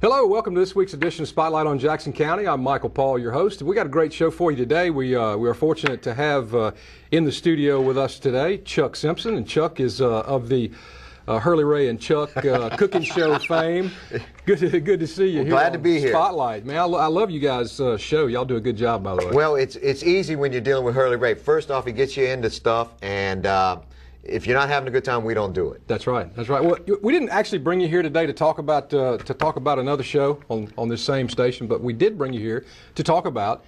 Hello, welcome to this week's edition of Spotlight on Jackson County. I'm Michael Paul, your host. We got a great show for you today. We are fortunate to have in the studio with us today Chuck Simpson, and Chuck is of the Hurley Ray and Chuck cooking show fame. Good to see you. Glad to be here. Spotlight, man. I love you guys' show. Y'all do a good job, by the way. Well, it's easy when you're dealing with Hurley Ray. First off, he gets you into stuff, and if you're not having a good time, we don't do it. That's right. That's right. Well, we didn't actually bring you here today to talk about another show on this same station, but we did bring you here to talk about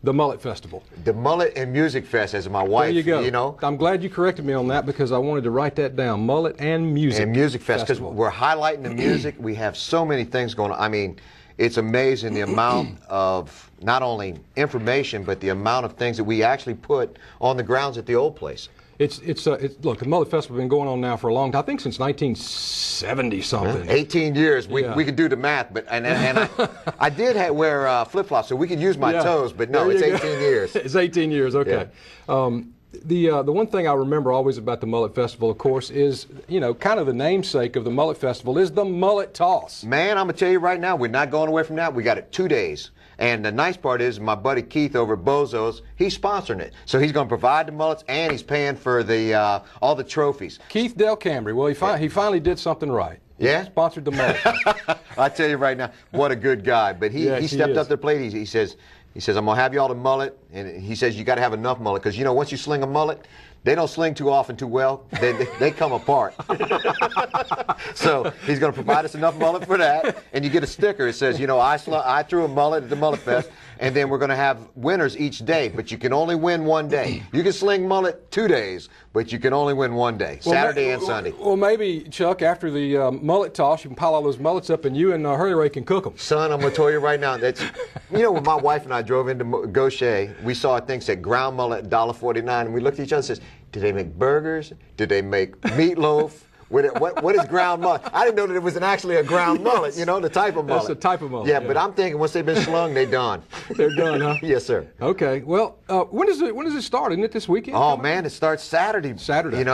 the Mullet Festival. The Mullet and Music Fest, as my wife, there you go. You know. I'm glad you corrected me on that because I wanted to write that down. Mullet and Music Fest, because we're highlighting the music. We have so many things going on. I mean, it's amazing the amount of not only information, but the amount of things that we actually put on the grounds at the old place. Look, the Mullet Festival has been going on now for a long time. I think since 1970 something. 18 years. We could do the math, but I did wear flip-flops, so we could use my toes, but no, it's 18 years. It's 18 years, okay. Yeah. The one thing I remember always about the Mullet Festival, of course, is, kind of the namesake of the Mullet Festival is the mullet toss. Man, I'm going to tell you right now, we're not going away from that. We got it 2 days. And the nice part is my buddy Keith over at Bozo's, he's sponsoring it. So he's going to provide the mullets and he's paying for the all the trophies. Keith Del Cambre, well, he finally did something right. Yeah? He sponsored the mullet. I tell you right now, what a good guy. But he stepped up to the plate. He says, I'm going to have you all the mullet. And he says, you got to have enough mullet. Because, once you sling a mullet, they don't sling too often too well. They come apart. So he's going to provide us enough mullet for that. And you get a sticker. It says, I threw a mullet at the Mullet Fest. And then we're going to have winners each day. But you can only win one day. You can sling mullet 2 days, but you can only win one day, Saturday and Sunday. Well, maybe, Chuck, after the mullet toss, you can pile all those mullets up and you and Hurley Ray can cook them. Son, I'm going to tell you right now, that's, when my wife and I drove into Gaucher, we saw a thing said ground mullet, $1.49, and we looked at each other and says, did they make burgers? Did they make meatloaf? What is ground mullet? I didn't know that it was actually a ground mullet, the type of mullet. That's the type of mullet. Yeah, but I'm thinking once they've been slung, they're done. They're done, huh? Yes, sir. Okay. Well, when does it start? Isn't it this weekend? Oh, man, it starts Saturday. Saturday.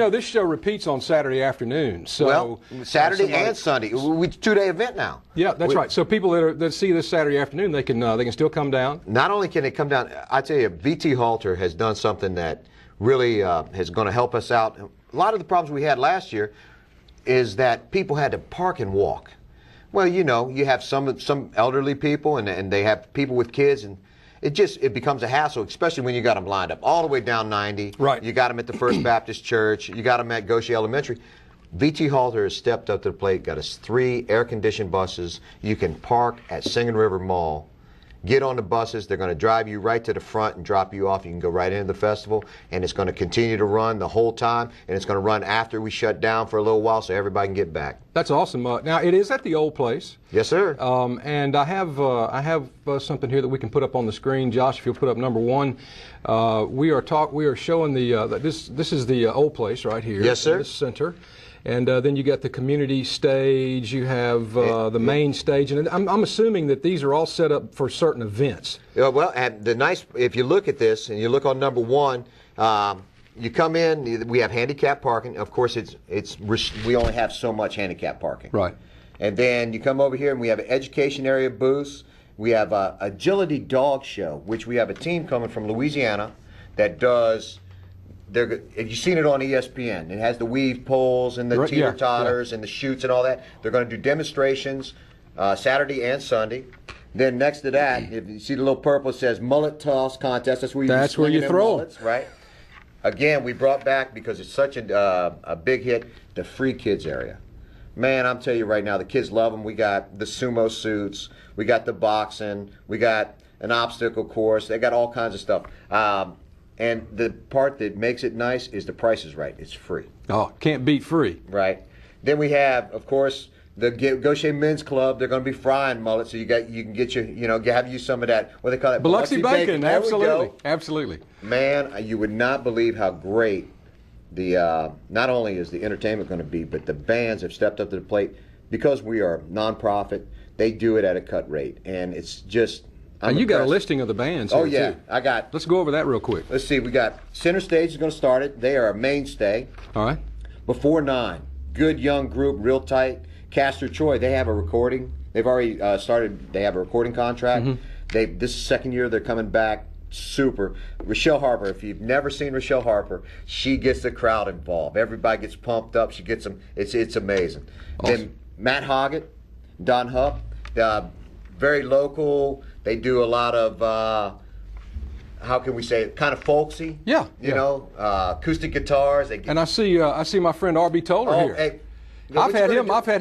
This show repeats on Saturday afternoon. So Saturday and Sunday. It's a 2-day event now. Yeah, that's right. So people that see this Saturday afternoon, they can still come down. Not only can they come down, I tell you, VT Halter has done something that really is going to help us out. A lot of the problems we had last year is that people had to park and walk. Well, you have some elderly people and they have people with kids, and it becomes a hassle, especially when you got them lined up all the way down 90. Right. You got them at the First Baptist Church. You got them at Gaucher Elementary. VT Halter has stepped up to the plate, got us 3 air-conditioned buses. You can park at Singing River Mall. Get on the buses. They're going to drive you right to the front and drop you off. You can go right into the festival, and it's going to continue to run the whole time, and it's going to run after we shut down for a little while so everybody can get back. That's awesome. Now, it is at the old place. Yes, sir. And I have something here that we can put up on the screen. Josh, if you'll put up number 1. We are showing this is the old place right here. Yes, sir. In this center. And then you got the community stage, you have the main stage, and I'm assuming that these are all set up for certain events. Yeah, well, if you look at this and you look on number 1, you come in, we have handicap parking. Of course, we only have so much handicap parking. Right. And then you come over here and we have an education area booths. We have a agility dog show, which we have a team coming from Louisiana that does. You've seen it on ESPN. It has the weave poles and the teeter-totters and the chutes and all that. They're going to do demonstrations Saturday and Sunday. Then next to that, if you see the little purple, it says Mullet Toss Contest. That's where you throw mullets, right? Again, we brought back, because it's such a big hit, the free kids area. Man, I'm telling you right now, the kids love them. We got the sumo suits. We got the boxing. We got an obstacle course. They got all kinds of stuff. And the part that makes it nice is the price is right. It's free. Oh, can't beat free. Right. Then we have, of course, the Gaucher Men's Club. They're going to be frying mullets, so you can get have you some of that. What they call it? Biloxi bacon. There Absolutely. we go. Absolutely. Man, you would not believe how great not only is the entertainment going to be, but the bands have stepped up to the plate. Because we are nonprofit, they do it at a cut rate, and it's just. You got a listing of the bands here, yeah, too. I got. Let's go over that real quick. Let's see. We got Center Stage is going to start it. They are a mainstay. All right. Before 9, good young group, real tight. Castor Troy, they have a recording They've already started. They have a recording contract. This is the second year they're coming back. Super. Rochelle Harper, if you've never seen Rochelle Harper, she gets the crowd involved. Everybody gets pumped up. She gets them. It's amazing. Awesome. Then Matt Hoggett, Don Hupp, very local. They do a lot of, how can we say it, kind of folksy. Yeah. You know, acoustic guitars. And I see my friend R.B. Toller here. Hey, I've had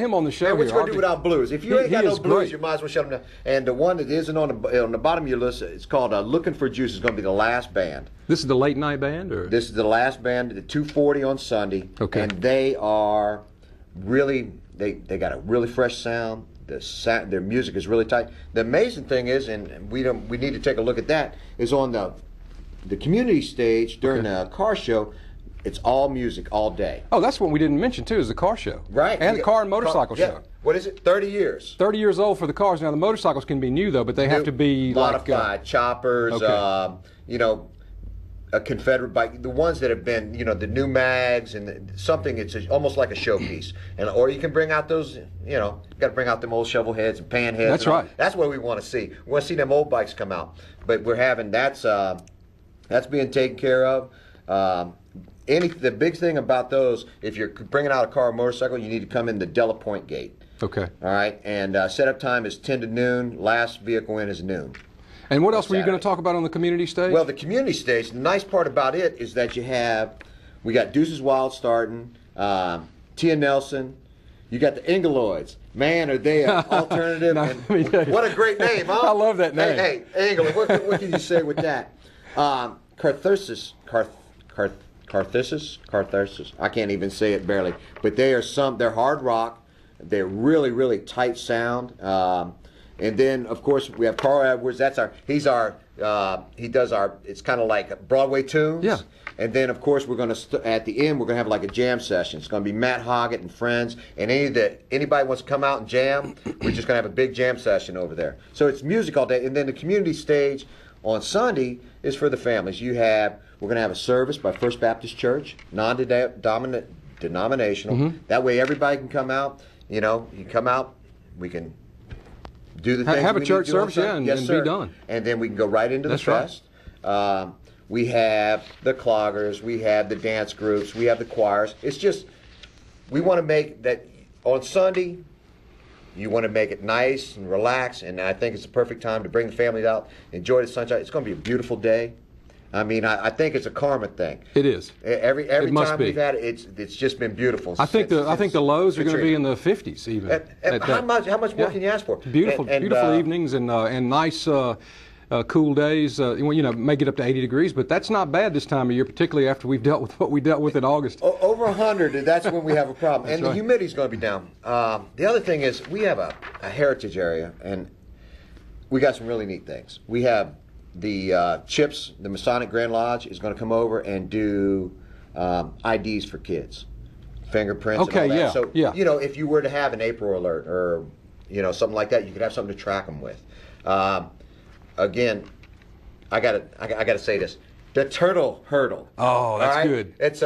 him on the show. Man, what you here, gonna do without blues? If you ain't He got no is blues, great. you might as well shut them down. And the one that isn't on the bottom of your list, it's called Looking for Juice. Is going to be the last band. This is the late night band, or This is the last band at 2:40 on Sunday. Okay. And they are really they got a really fresh sound. Their music is really tight. The amazing thing is, and we need to take a look at that, is on the community stage during the car show. It's all music all day. Oh, that's what we didn't mention too, is the car show. Right. And the car and motorcycle yeah. show. What is it? 30 years. 30 years old for the cars. Now the motorcycles can be new though, but they have to be modified choppers. Okay. You know, a Confederate bike. The ones that have been, you know, the new mags and something. It's almost like a showpiece. And or you can bring out those. You know, got to bring out them old shovel heads and pan heads. That's right. That's what we want to see. We want to see them old bikes come out. But we're having that's being taken care of. The big thing about those, if you're bringing out a car or motorcycle, you need to come in the Della Point gate. Okay. All right, and setup time is 10 to noon. Last vehicle in is noon. And what else were you going Saturday. to talk about on the community stage? Well, the community stage, the nice part about it is that we got Deuces Wild starting, Tia Nelson, you got the Ingleoids. Man, are they an alternative? Now, and let me tell you. what a great name, huh? I love that name. Hey, Inglewood, what can you say with that? Carthusis, I can't even say it barely. But they're hard rock. They're really, really tight sound. And then, of course, we have Carl Edwards. He does our, it's kind of like Broadway tunes. Yeah. And then, of course, we're going to, at the end, we're going to have like a jam session. It's going to be Matt Hoggett and friends. And anybody wants to come out and jam, we're just going to have a big jam session over there. So it's music all day. And then the community stage on Sunday is for the families. We're going to have a service by First Baptist Church, non-denominational. That way everybody can come out. You know, you come out, we can do the things have a we need church to do on service, yeah, Sunday. and Yes, be sir. done. And then we can go right into the That's right. fest. We have the cloggers, we have the dance groups, we have the choirs. It's just, we want to make that on Sunday, you want to make it nice and relax, and I think it's the perfect time to bring the families out, enjoy the sunshine. It's going to be a beautiful day. I mean, I think it's a karma thing. It is. Every must time be. we've had it, it's just been beautiful. I think the lows are going to be in the 50s even. How much more can you ask for? Beautiful evenings and nice cool days. You know, may get up to 80 degrees, but that's not bad this time of year, particularly after we've dealt with what we dealt with in August. Over 100, that's when we have a problem. And right. the humidity's going to be down. The other thing is we have a heritage area, and we got some really neat things. We have the Chips, the Masonic Grand Lodge, is going to come over and do IDs for kids, fingerprints and all that. Yeah, so, yeah. you know, if you were to have an April alert or, you know, something like that, you could have something to track them with. Again, I gotta say this: the turtle hurdle. Oh, that's all right? good. It's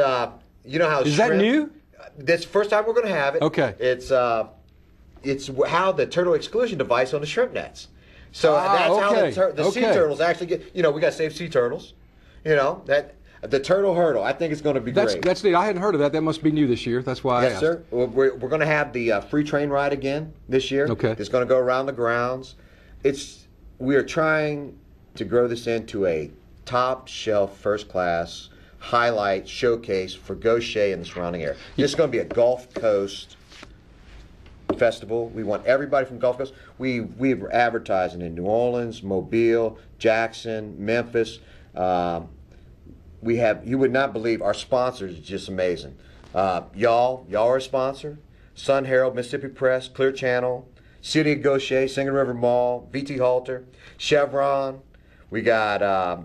you know how Is that shrimp- new? That's the first time we're going to have it. Okay. It's how the turtle exclusion device on the shrimp nets. So that's okay. how the sea Okay. turtles actually get. You know, we got to save sea turtles. You know that the turtle hurdle. I think it's going to be great. That's neat. I hadn't heard of that. That must be new this year. That's why I Yes, asked. sir. We're going to have the free train ride again this year. Okay. It's going to go around the grounds. We are trying to grow this into a top shelf, first class highlight showcase for Gaucher and the surrounding area. This is going to be a Gulf Coast festival. We want everybody from Gulf Coast. We're advertising in New Orleans, Mobile, Jackson, Memphis. You would not believe our sponsors are just amazing. Y'all are a sponsor. Sun Herald, Mississippi Press, Clear Channel, City of Gaucher, Singing River Mall, VT Halter, Chevron. We got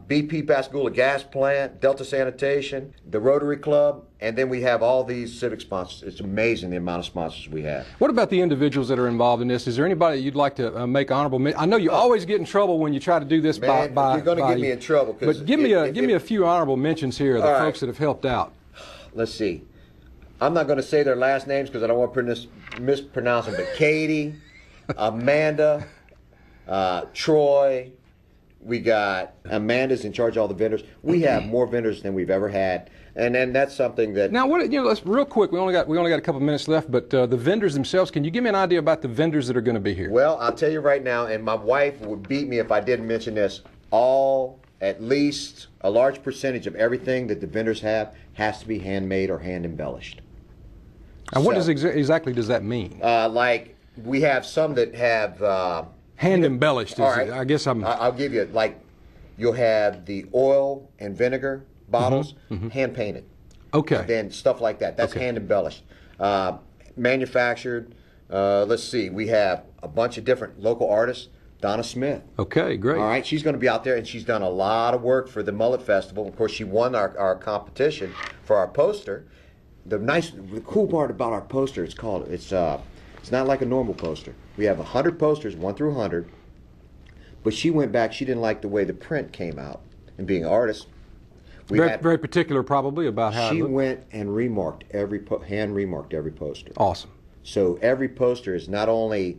BP Pascagoula Gas Plant, Delta Sanitation, the Rotary Club, and then we have all these civic sponsors. It's amazing the amount of sponsors we have. What about the individuals that are involved in this? Is there anybody you'd like to make honorable mention? I know you always get in trouble when you try to do this. Man, by you're going to get me in trouble. But give me a few honorable mentions here of the folks that have helped out. Let's see. I'm not going to say their last names because I don't want to mispronounce them. But Katie, Amanda, Troy. We got Amanda's in charge of all the vendors. We have more vendors than we've ever had, and then that's something that. Now, let's real quick. We only got a couple minutes left, but the vendors themselves. Can you give me an idea about the vendors that are going to be here? Well, I'll tell you right now, and my wife would beat me if I didn't mention this. At least a large percentage of everything that the vendors have has to be handmade or hand embellished. And what exactly does that mean? Like we have some that have. Hand embellished. All right. I guess I'll give you you'll have the oil and vinegar bottles hand painted. Okay. And then stuff like that. That's hand embellished. Manufactured. Let's see. We have a bunch of different local artists. Donna Smith. Okay, great. All right, she's going to be out there, and she's done a lot of work for the Mullet Festival. Of course, she won our competition for our poster. The cool part about our poster, it's not like a normal poster. We have 100 posters, 1 through 100. But she went back. She didn't like the way the print came out. And being an artist, very particular probably about how she it looked. went and hand remarked every poster. Awesome. So every poster has not only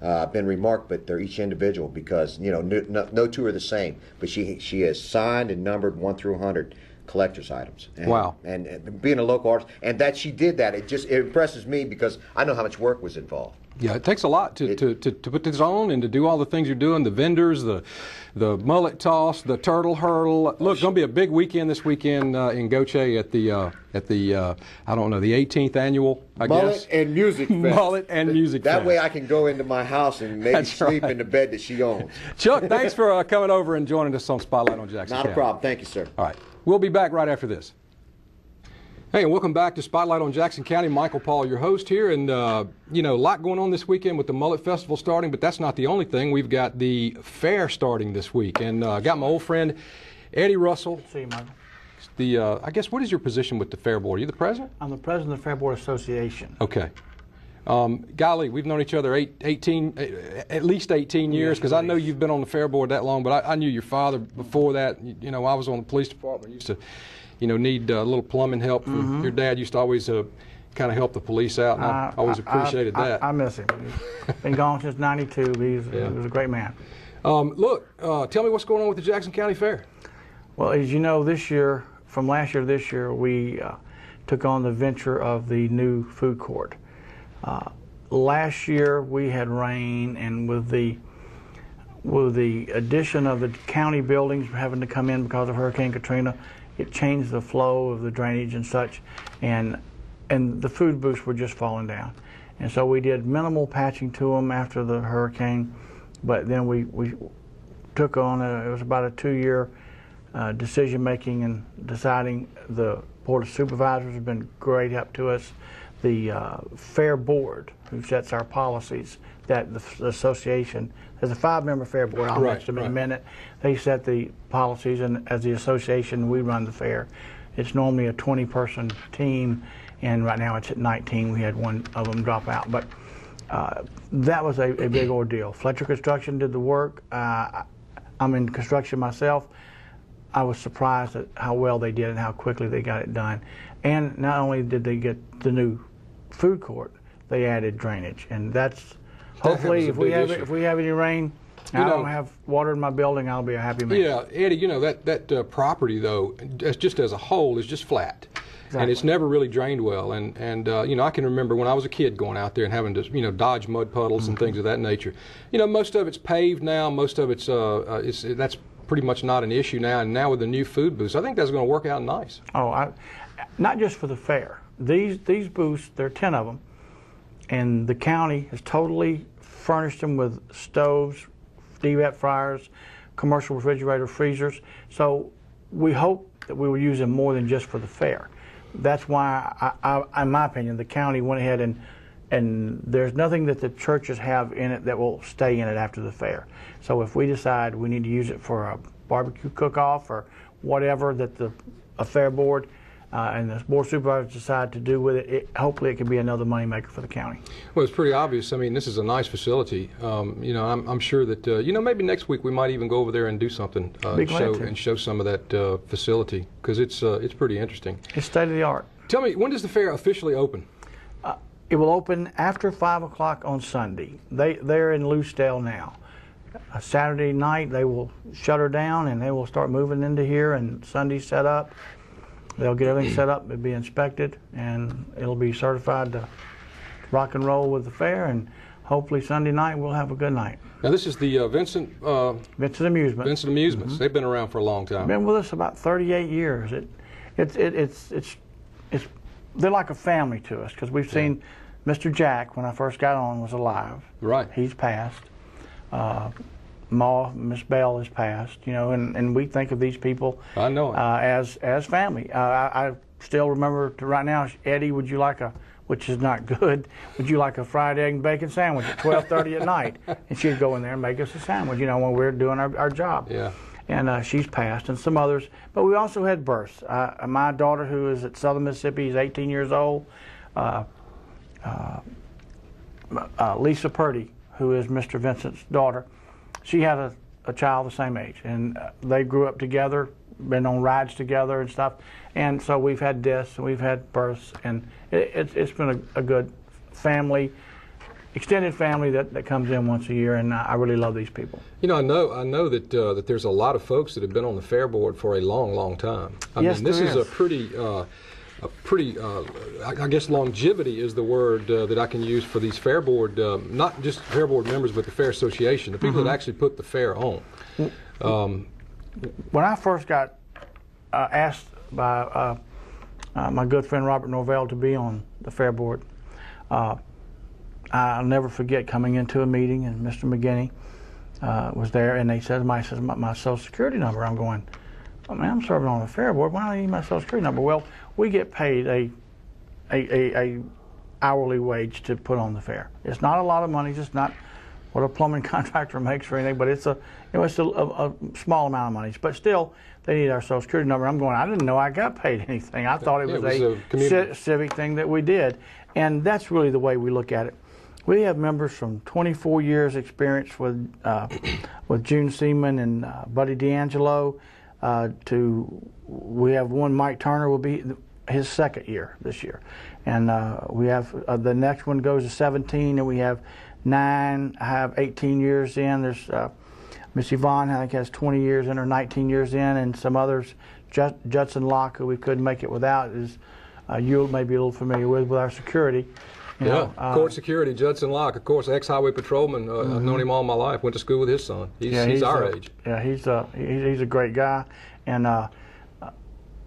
been remarked, but they're each individual because no two are the same. But she has signed and numbered 1 through 100 collector's items. Wow. And being a local artist, and that she did that, it impresses me because I know how much work was involved. Yeah, it takes a lot to put this on and to do all the things you're doing, the vendors, the mullet toss, the turtle hurdle. Look, going to be a big weekend this weekend in Goche at the I don't know, the 18th annual, I guess. Mullet and Music Fest. Mullet and Music Fest. That way I can go into my house and maybe sleep in the bed that she owns. Chuck, thanks for coming over and joining us on Spotlight on Jackson County. Not a problem. Thank you, sir. All right. We'll be back right after this. Hey, and welcome back to Spotlight on Jackson County. Michael Paul, your host here. And, a lot going on this weekend with the Mullet Festival starting, but that's not the only thing. We've got the fair starting this week. And I got my old friend, Eddie Russell. See you, Michael. I guess, what is your position with the Fair Board? Are you the president? I'm the president of the Fair Board Association. Okay. Golly, we've known each other at least 18 years, because I know you've been on the Fair Board that long, but I knew your father before that. I was on the police department, used to need a little plumbing help. Your dad used to always kind of help the police out, and I always appreciated that. I miss him. He's been gone since '92. He was a great man. Look, tell me what's going on with the Jackson County Fair. Well, as you know, from last year to this year, we took on the venture of the new food court. Last year we had rain, and with the addition of the county buildings having to come in because of Hurricane Katrina, it changed the flow of the drainage and such, and the food booths were just falling down. And so we did minimal patching to them after the hurricane, but then we took on, it was about a 2-year decision making and deciding. The Board of Supervisors have been great help to us. The Fair Board, who sets our policies, that the association, there's a 5-member Fair Board, I'll mention in a minute. They set the policies, and as the association, we run the fair. It's normally a 20-person team, and right now it's at 19. We had one of them drop out, but that was a big ordeal. Fletcher Construction did the work. I'm in construction myself. I was surprised at how well they did and how quickly they got it done. And not only did they get the new food court, they added drainage, and that's hopefully if we have any rain, I don't have water in my building, I'll be a happy man. Yeah, Eddie, that property though, just as a whole, is just flat. Exactly. And it's never really drained well. And I can remember when I was a kid going out there and having to dodge mud puddles and things of that nature. Most of it's paved now. Most of that's pretty much not an issue now. And now with the new food booths, I think that's going to work out nice. Oh, not just for the fair. These booths, there are 10 of them, and the county has totally furnished them with stoves, DVAP fryers, commercial refrigerator freezers. So we hope that we will use them more than just for the fair. That's why, in my opinion, the county went ahead and there's nothing that the churches have in it that will stay in it after the fair. So if we decide we need to use it for a barbecue cook-off or whatever that a fair board and the board of supervisors decide to do with it, hopefully it can be another moneymaker for the county. Well, it's pretty obvious. I mean, this is a nice facility. I'm sure that maybe next week we might even go over there and do something, show some of that facility, because it's pretty interesting. It's state of the art. Tell me, when does the fair officially open? It will open after 5 o'clock on Sunday. They're in Loosedale now. Saturday night they will shut her down and they will start moving into here, and Sunday set up. They'll get everything set up, it'll be inspected, and it'll be certified to rock and roll with the fair, and hopefully Sunday night we'll have a good night. Now this is the Vincent Amusements. Vincent Amusements. They've been around for a long time. Been with us about 38 years. They're like a family to us, because we've seen Mr. Jack, when I first got on, was alive. Right. He's passed. Miss Bell has passed, and we think of these people I know it. As family. I still remember right now, Eddie, would you like which is not good, would you like a fried egg and bacon sandwich at 12:30 at night? And she'd go in there and make us a sandwich, when we're doing our job. Yeah. And she's passed, and some others. But we also had births. My daughter, who is at Southern Mississippi, is 18 years old. Lisa Purdy, who is Mr. Vincent's daughter, she had a child the same age, and they grew up together, been on rides together and stuff. And so we've had deaths and we've had births, and it's been a good family, extended family that comes in once a year, and I really love these people. I know that there's a lot of folks that have been on the fair board for a long, long time. I mean, this is a pretty, I guess longevity is the word that I can use for these fair board, not just fair board members, but the Fair Association, the people that actually put the fair on. When I first got asked by my good friend Robert Norvell to be on the fair board, I'll never forget coming into a meeting, and Mr. McGinney was there, and they said, my Social Security number. I'm going, oh, man, I'm serving on the fair board. Why don't I need my Social Security number? Well, we get paid a hourly wage to put on the fair. It's not a lot of money. It's just not what a plumbing contractor makes or anything, but it's a small amount of money. But still, they need our Social Security number. I'm going, I didn't know I got paid anything. I thought it was a civic thing that we did. And that's really the way we look at it. We have members from 24 years experience with June Seaman and Buddy D'Angelo. We have one, Mike Turner, will be his second year this year. And we have the next one goes to 17, and we have 9, I have 18 years in. There's Miss Yvonne, I think, has 20 years in or 19 years in, and some others. Judson Locke, who we couldn't make it without, is you may be a little familiar with our security. Court security, Judson Locke, of course, ex-highway patrolman. I've known him all my life. Went to school with his son. He's our age. Yeah, he's a great guy, and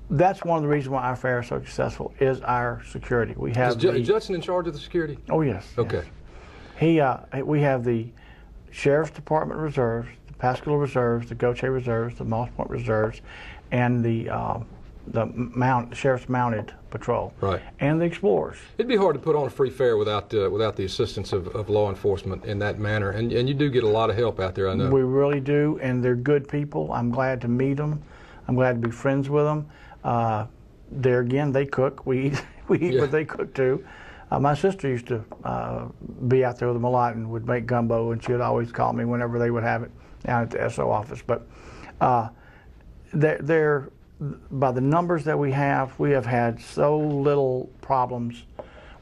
that's one of the reasons why our fair is so successful is our security. We have is Judson in charge of the security? Oh yes. Okay. Yes. We have the Sheriff's Department reserves, the Pascagoula reserves, the Gautier reserves, the Moss Point reserves, and the Sheriff's Mounted Patrol, right, and the Explorers. It'd be hard to put on a free fair without the assistance of law enforcement in that manner, and you do get a lot of help out there, I know. We really do, and they're good people. I'm glad to meet them. I'm glad to be friends with them. There again, they cook. We eat what they cook too. My sister used to be out there with them a lot and would make gumbo, and she would always call me whenever they would have it down at the SO office. But they're by the numbers that we have had so little problems.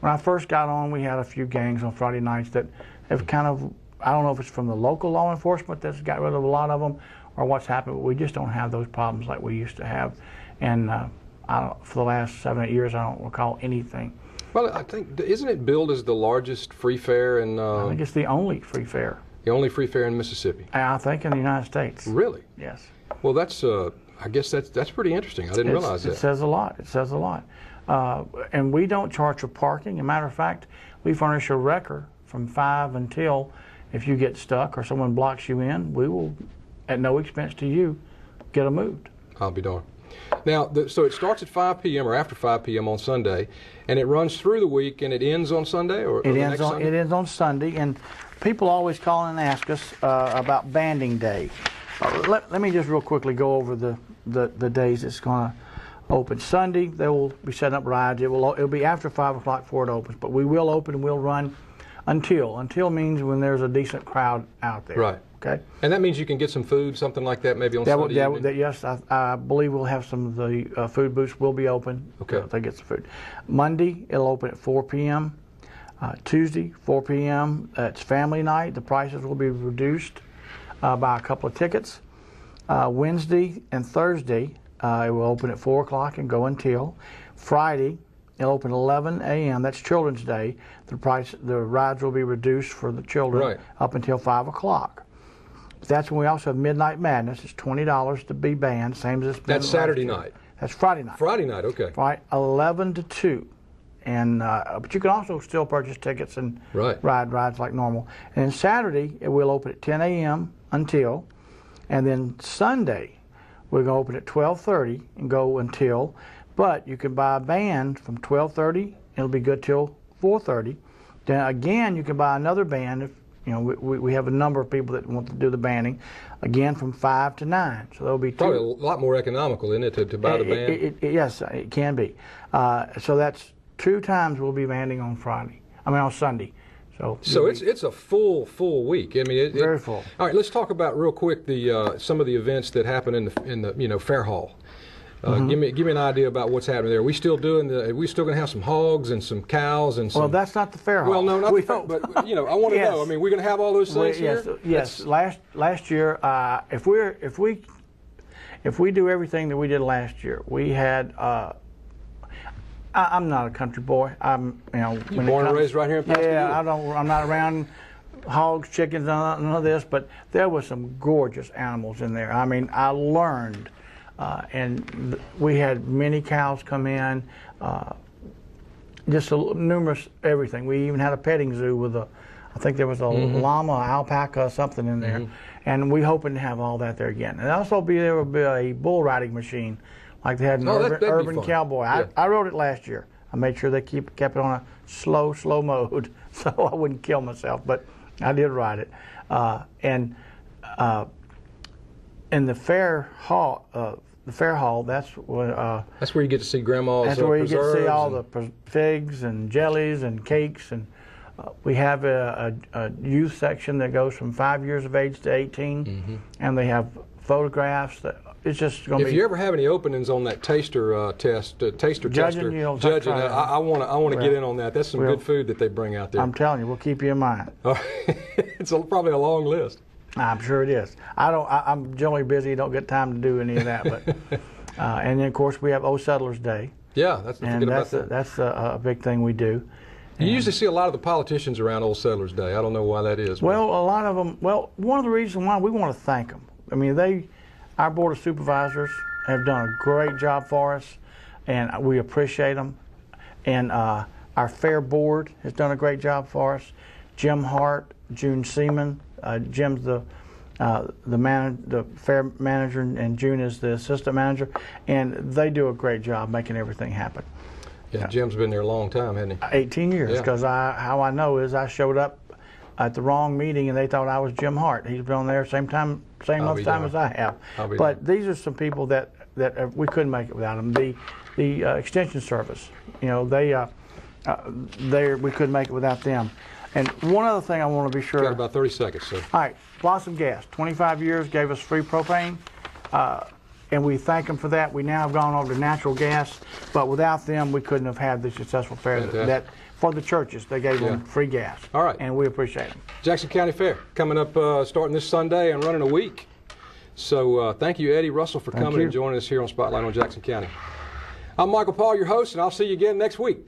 When I first got on, we had a few gangs on Friday nights that have kind of, I don't know if it's from the local law enforcement that's got rid of a lot of them or what's happened, but we just don't have those problems like we used to have. And for the last 7 or 8 years, I don't recall anything. Well, I think, isn't it billed as the largest free fair in... I think it's the only free fair. The only free fair in Mississippi? I think in the United States. Really? Yes. Well, that's... I guess that's pretty interesting. I didn't realize that. It says a lot. It says a lot. And we don't charge for parking. As a matter of fact, we furnish a wrecker from 5 until, if you get stuck or someone blocks you in, we will, at no expense to you, get them moved. I'll be darned. Now, so it starts at 5 p.m. or after 5 p.m. on Sunday, and it runs through the week, and it ends on Sunday, or it ends on Sunday. And people always call in and ask us about Banding Day. Let me just real quickly go over the days it's going to open. Sunday, they will be setting up rides. It'll be after 5 o'clock before it opens, but we will open and we'll run until. Until means when there's a decent crowd out there. Right. Okay. And that means you can get some food, something like that, maybe on Sunday evening? Yes, I believe we'll have some of the food booths will be open. Okay. They get some food. Monday, it'll open at 4 p.m. Tuesday, 4 p.m., it's family night. The prices will be reduced by a couple of tickets. Wednesday and Thursday, it will open at 4 o'clock and go until. Friday, it'll open 11 a.m. That's Children's Day. The rides will be reduced for the children up until 5 o'clock. That's when we also have Midnight Madness. It's $20 to be banned, same as it's been. That's Saturday night. That's Friday night. Friday night, okay. Right, 11 to 2. And but you can also still purchase tickets and ride rides like normal. And then Saturday, it will open at 10 a.m. until. And then Sunday, we're going to open at 12:30 and go until. But you can buy a band from 12:30. It'll be good till 4:30. Then again, you can buy another band if we have a number of people that want to do the banding. Again, from 5 to 9. So there'll be probably a lot more economical, isn't it, to buy the band? Yes, it can be. So that's 2 times we'll be banding on Sunday. So it's a full week. I mean, very full. All right, let's talk about real quick some of the events that happen in the fair hall. Give me an idea about what's happening there. Are we still going to have some hogs and some cows and some? Well, that's not the fair hall. Well, no, not the fair, but I want to know. I mean, we're going to have all those things here. Yes. Last year, if we do everything that we did last year, we had. I'm not a country boy. I'm You're born and raised right here in Pascagoula. Yeah, I'm not around hogs, chickens, none of this. But there was some gorgeous animals in there. I mean, I learned, and we had many cows come in, just numerous everything. We even had a petting zoo with I think there was a llama, alpaca, something in there, and we hoping to have all that there again. And also there will be a bull riding machine. Like they had an urban cowboy. Yeah. I rode it last year. I made sure they kept it on a slow mode so I wouldn't kill myself, but I did ride it. And in the fair hall, that's where you get to see Grandma's That's where you get to see all the the figs and jellies and cakes. And we have a youth section that goes from 5 years of age to 18, and they have photographs that. It's just going to be. If you ever have any openings on that taster test, judging, I want to get in on that. That's some good food that they bring out there. I'm telling you, we'll keep you in mind. It's probably a long list. I'm sure it is. I'm generally busy. Don't get time to do any of that. But and then of course we have Old Settlers Day. Yeah, that's a big thing we do. You usually see a lot of the politicians around Old Settlers Day. I don't know why that is. Well, a lot of them. Well, one of the reasons why we want to thank them. I mean, our Board of Supervisors have done a great job for us, and we appreciate them. And our Fair Board has done a great job for us. Jim Hart, June Seaman. Jim's the fair manager, and June is the assistant manager, and they do a great job making everything happen. Yeah, Jim's been there a long time, hasn't he? 18 years, because how I know is I showed up at the wrong meeting and they thought I was Jim Hart. He's been on there same month time as I have. But these are some people that we couldn't make it without them. The Extension Service, we couldn't make it without them. And one other thing I want to be sure. Got about 30 seconds, sir. All right, Blossom Gas, 25 years, gave us free propane. And we thank them for that. We now have gone over to natural gas, but without them, we couldn't have had the successful fair that for the churches. They gave them free gas. All right. And we appreciate them. Jackson County Fair coming up, starting this Sunday and running a week. So thank you, Eddie Russell, for coming and joining us here on Spotlight on Jackson County. I'm Michael Paul, your host, and I'll see you again next week.